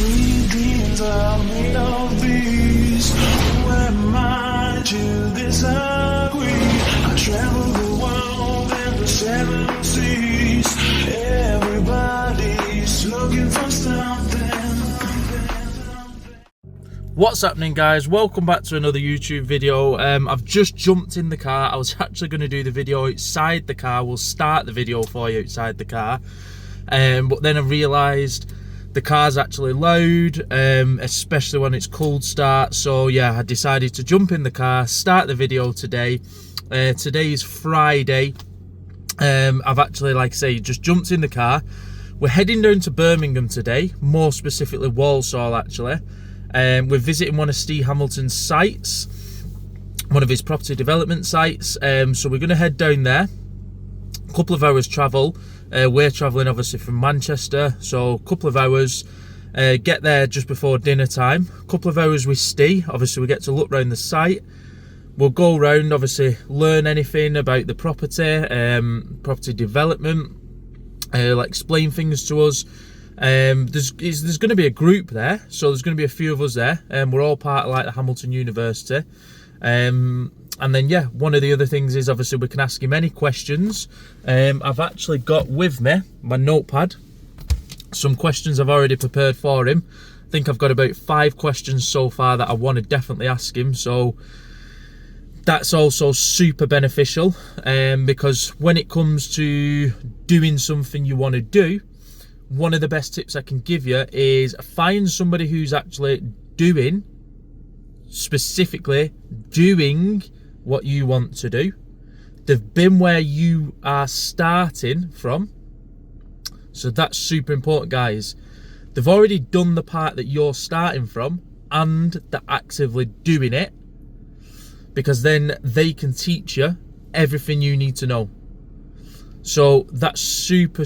Sweet dreams are made of these. Who am I to disagree? I travel the world and the seven seas. Everybody's looking for something. What's happening, guys? Welcome back to another YouTube video. I've just jumped in the car. I was actually going to do the video outside the car. We'll start the video for you outside the car, but then I realised the car's actually loud, especially when it's cold start. So yeah, I decided to jump in the car, start the video today. Today is Friday. I've actually, like I say, just jumped in the car. We're heading down to Birmingham today, more specifically Walsall actually. We're visiting one of Ste Hamilton's sites, one of his property development sites. So we're going to head down there. A couple of hours travel. We're travelling obviously from Manchester, so a couple of hours. Get there just before dinner time. A couple of hours with Ste. Obviously we get to look around the site. We'll go around, obviously learn anything about the property, property development, like explain things to us. There's going to be a group there, so there's going to be a few of us there, and we're all part of like the Hamilton University. And then yeah, one of the other things is obviously we can ask him any questions. I've actually got with me my notepad, some questions I've already prepared for him. I think I've got about 5 questions so far that I want to definitely ask him, so that's also super beneficial, because when it comes to doing something you want to do, one of the best tips I can give you is find somebody who's actually doing, specifically doing what you want to do. They've been where you are starting from. So that's super important, guys. They've already done the part that you're starting from, and they're actively doing it, because then they can teach you everything you need to know. So that's super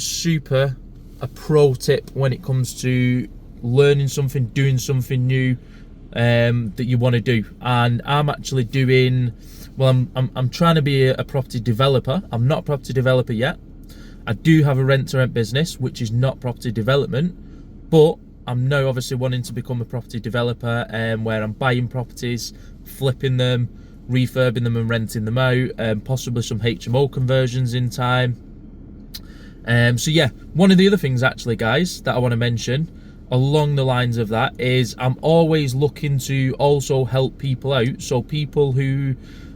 a pro tip when it comes to learning something, doing something new that you want to do. And I'm actually doing, well, I'm trying to be a property developer. I'm not a property developer yet. I do have a rent-to-rent business, which is not property development, but I'm now obviously wanting to become a property developer, where I'm buying properties, flipping them, refurbing them and renting them out, possibly some HMO conversions in time. So yeah, one of the other things actually, guys, that I want to mention along the lines of that is I'm always looking to also help people out. So people who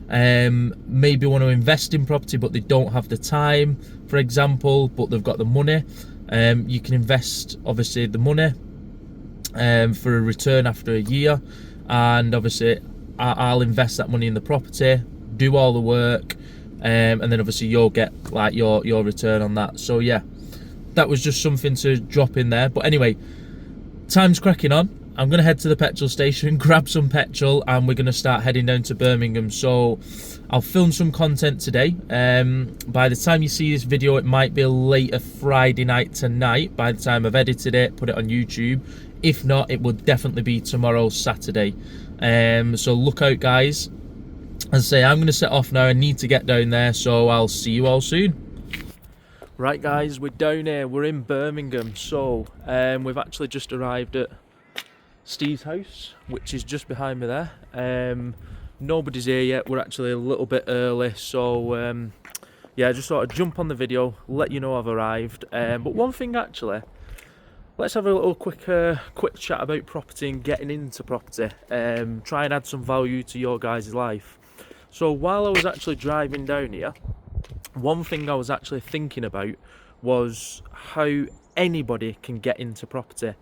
maybe want to invest in property but they don't have the time, for example, but they've got the money. You can invest obviously the money for a return after a year, and obviously I'll invest that money in the property, do all the work, and then obviously you'll get like your return on that. So yeah, that was just something to drop in there. But anyway, time's cracking on. I'm going to head to the petrol station, grab some petrol, and we're going to start heading down to Birmingham. So I'll film some content today. By the time you see this video, it might be a later Friday night tonight, by the time I've edited it, put it on YouTube. If not, it will definitely be tomorrow, Saturday. So look out, guys. As I say, I'm going to set off now. I need to get down there, so I'll see you all soon. Right, guys, we're down here. We're in Birmingham. So we've actually just arrived at Steve's house, which is just behind me there. Nobody's here yet. We're actually a little bit early, so yeah, I just thought I'd jump on the video, let you know I've arrived. But one thing actually, let's have a little quick chat about property and getting into property. Try and add some value to your guys' life. So while I was actually driving down here, one thing I was actually thinking about was how anybody can get into property.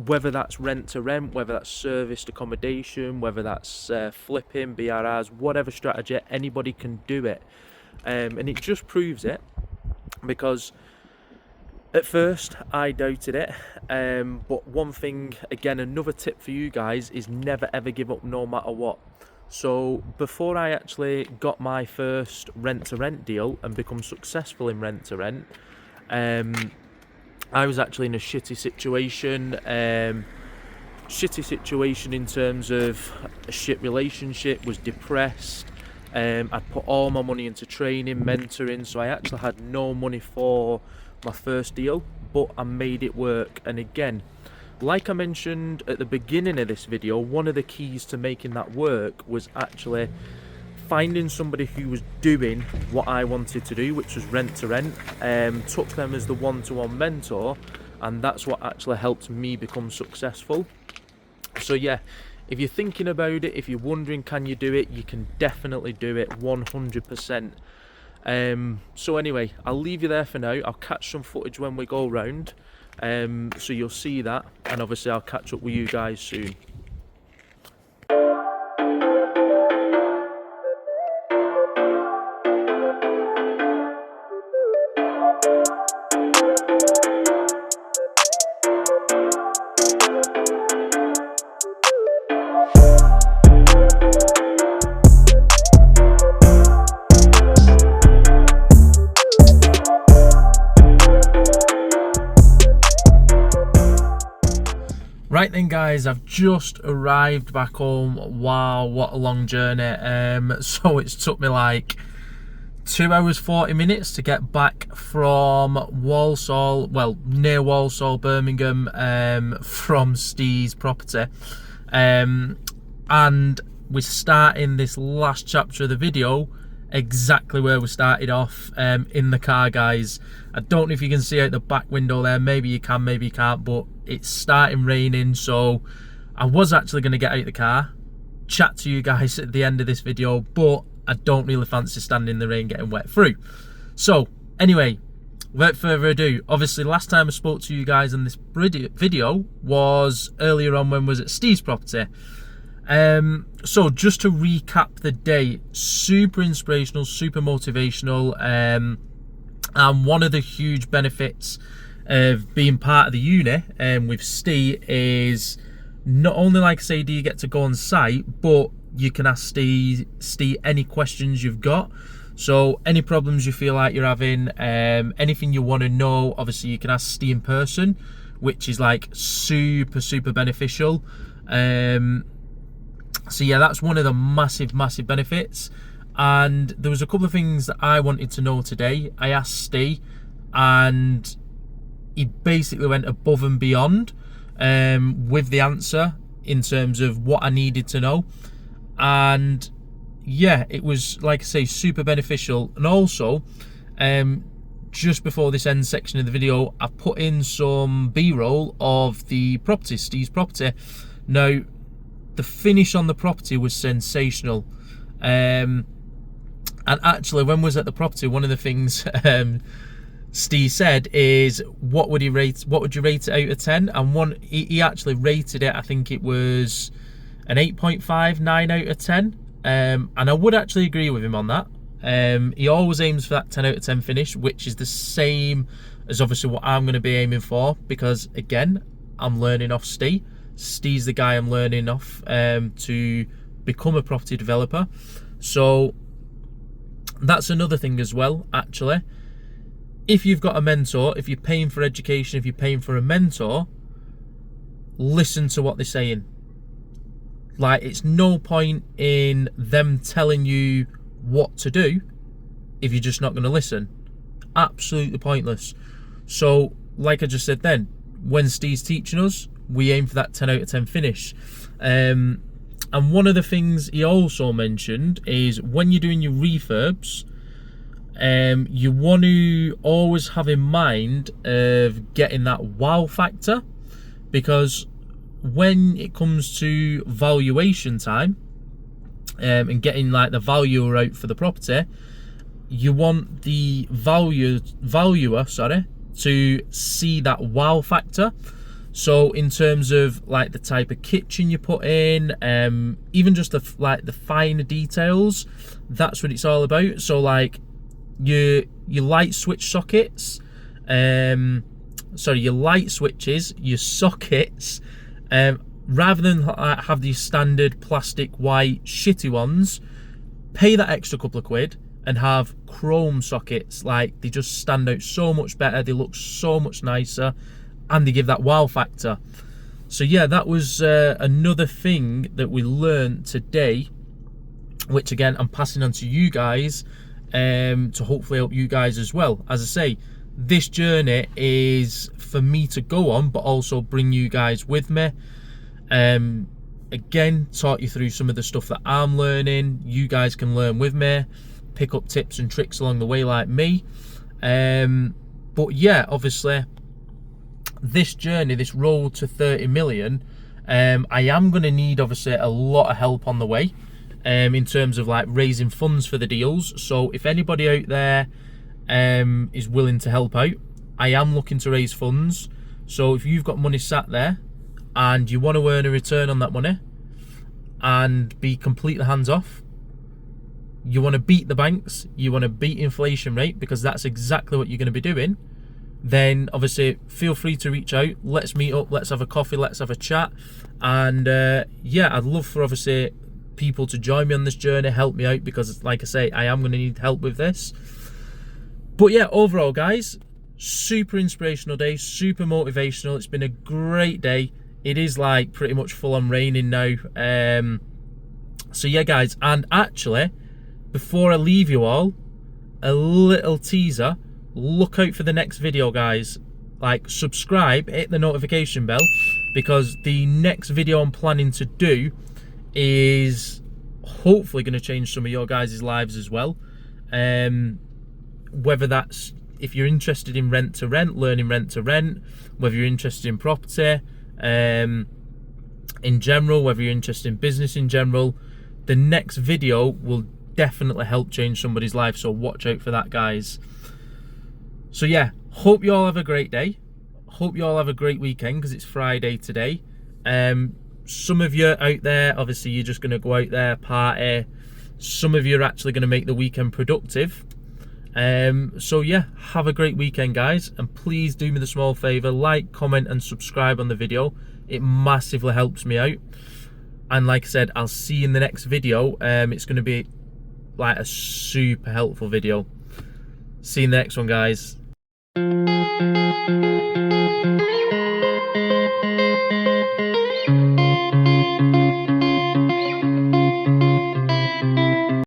Whether that's rent to rent, whether that's serviced accommodation, whether that's flipping, BRRs, whatever strategy, anybody can do it. And it just proves it, because at first I doubted it, but one thing, again, another tip for you guys is never ever give up no matter what. So before I actually got my first rent-to-rent deal and become successful in rent-to-rent, I was actually in a shitty situation in terms of a shit relationship, was depressed. I'd put all my money into training, mentoring, so I actually had no money for my first deal. but I made it work. And again, like I mentioned at the beginning of this video, one of the keys to making that work was actually finding somebody who was doing what I wanted to do, which was rent to rent. Took them as the one-to-one mentor, and that's what actually helped me become successful. So yeah, if you're thinking about it, if you're wondering can you do it, you can definitely do it 100%. So anyway, I'll leave you there for now. I'll catch some footage when we go round, so you'll see that, and obviously I'll catch up with you guys soon. Right then guys, I've just arrived back home. Wow, what a long journey. So it's took me like 2 hours 40 minutes to get back from Walsall, well, near Walsall, Birmingham, from Steve's property. And we're starting this last chapter of the video exactly where we started off, in the car, guys. I don't know if you can see out the back window there, maybe you can, maybe you can't, but it's starting raining, so I was actually going to get out the car, chat to you guys at the end of this video, but I don't really fancy standing in the rain getting wet through. So anyway, without further ado, obviously last time I spoke to you guys in this video was earlier on when I was at Steve's property. So just to recap the day, super inspirational, super motivational, and one of the huge benefits of being part of the uni with Ste is not only, like I say, do you get to go on site, but you can ask Ste any questions you've got. So any problems you feel like you're having, anything you want to know, obviously you can ask Ste in person, which is like super beneficial. So yeah, that's one of the massive benefits. And there was a couple of things that I wanted to know today. I asked Ste, and he basically went above and beyond with the answer in terms of what I needed to know. And yeah, it was, like I say, super beneficial. And also, just before this end section of the video, I put in some B-roll of the property, Steve's property. Now, the finish on the property was sensational. And actually, when I was at the property, one of the things Ste said is, what would you rate it out of 10? And he actually rated it, I think it was an 8.5, 9 out of 10. And I would actually agree with him on that. He always aims for that 10 out of 10 finish, which is the same as obviously what I'm going to be aiming for, because again, I'm learning off Ste. Steve's the guy I'm learning off to become a property developer. So that's another thing as well, actually. If you've got a mentor, if you're paying for education, if you're paying for a mentor, listen to what they're saying. Like, it's no point in them telling you what to do if you're just not going to listen. Absolutely pointless. So, like I just said then, when Steve's teaching us, we aim for that 10 out of 10 finish. And one of the things he also mentioned is when you're doing your refurbs, you want to always have in mind of getting that wow factor, because when it comes to valuation time and getting like the valuer out for the property, you want the valuer to see that wow factor. So in terms of like the type of kitchen you put in, even just the finer details, that's what it's all about. So like your light switch sockets, your light switches, your sockets, rather than have these standard plastic white shitty ones, pay that extra couple of quid and have chrome sockets. Like, they just stand out so much better, they look so much nicer, and they give that wow factor. So yeah, that was another thing that we learned today, which again I'm passing on to you guys to hopefully help you guys as well. As I say, this journey is for me to go on, but also bring you guys with me. Again, talk you through some of the stuff that I'm learning. You guys can learn with me, pick up tips and tricks along the way like me. But yeah, obviously, this journey, this road to 30 million, I am going to need obviously a lot of help on the way, in terms of like raising funds for the deals. So if anybody out there is willing to help out, I am looking to raise funds. So if you've got money sat there and you want to earn a return on that money and be completely hands off, you want to beat the banks, you want to beat inflation rate, because that's exactly what you're going to be doing, then obviously feel free to reach out. Let's meet up, let's have a coffee, let's have a chat. And yeah, I'd love for obviously people to join me on this journey, help me out, because like I say, I am going to need help with this. But yeah, overall guys, super inspirational day, super motivational. It's been a great day. It is like pretty much full on raining now. So yeah guys, and actually before I leave you all, a little teaser, look out for the next video guys. Like, subscribe, hit the notification bell, because the next video I'm planning to do is hopefully going to change some of your guys' lives as well. Whether that's if you're interested in rent to rent, learning rent to rent, whether you're interested in property in general, whether you're interested in business in general, the next video will definitely help change somebody's life. So watch out for that guys. So yeah, hope you all have a great day. Hope you all have a great weekend, because it's Friday today. Some of you out there, obviously you're just going to go out there, party. Some of you are actually going to make the weekend productive. So yeah, have a great weekend guys, and please do me the small favor, like, comment and subscribe on the video. It massively helps me out. And like I said, I'll see you in the next video. It's going to be like a super helpful video. See you in the next one guys.